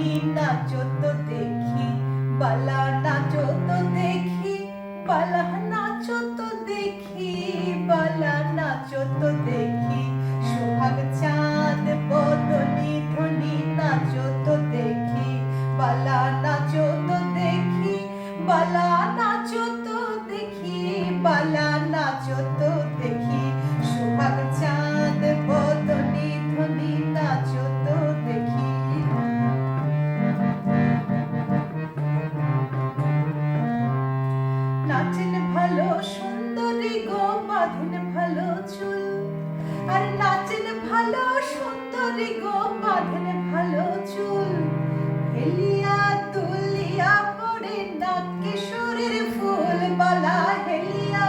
ধ্বনি নাচো তো দেখি, বালা নাচো তো দেখি, বালা নাচো তো দেখি, বালা নাচো তো দেখি। সোহাগ চাঁদ বদনি ধ্বনি নাচো তো দেখি, বালা নাচো তো দেখি, বালা নাচো তো দেখি, বালা নাচো তো দেখি। সোহাগ চাঁদ বদনি ধ্বনি নাচো তো দেখি। নাচেন ভালো সুন্দরী গো, বাঁধেন ভালো চুল, আর নাচেন ভালো সুন্দরী গো, বাঁধেন ভালো চুল। হেলিয়া দুলিয়া পড়ে নাক কিশোরের ফুল, বালা হেলিয়া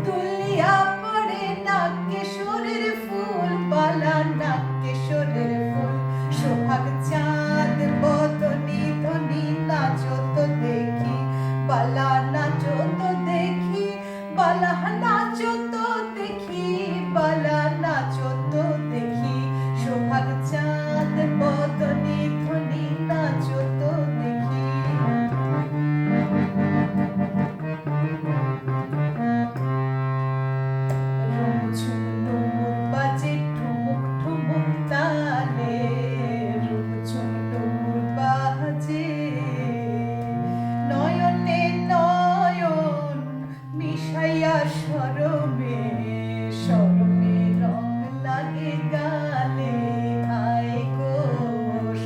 দুলিয়া পড়ে নাক কিশোরের ফুল, বালা নাক কিশোরের ফুল। সোহাগ চাঁদ বদনি ধ্বনি নাচো তো দেখি, বালা নাচো তো দেখি, বালা নাচো তো দেখি, বালা নাচো তো দেখি। সোহাগ চাঁদ বদনি ধ্বনি নাচো তো দেখি। রুমঝুম ডুমুর বাজে ঠুমুক ঠুমুক তালে, রুমঝুম ডুমুর বাজে। নয়নে নয়ন মিশাইয়া শরমে, শরমে রং লাগে গালে, হায় গো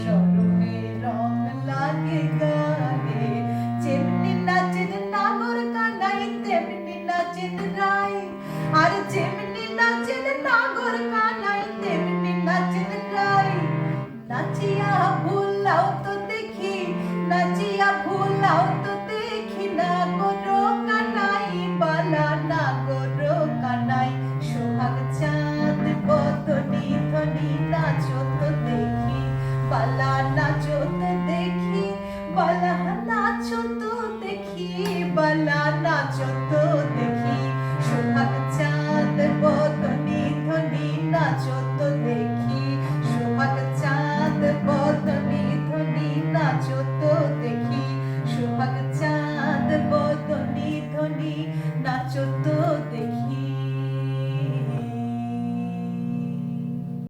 শরমে রং লাগে গালে। যেমনি নাচেন নাগর কানাই তেমনি নাচেন রায়, আর যেমনি নাচেন নাগর কানাই তেমনি নাচেন রায়। নাচিয়া ভুলাও তো দেখি, নাচিয়া ভুলাও তো দেখি, নাগর কানাই, বালা নাগর কানাই। সোহাগ চাঁদ বদনি ধ্বনি নাচো তো দেখি, বালা নাচো তো দেখি, বালা নাচো তো দেখি, বালা নাচো তো দেখি।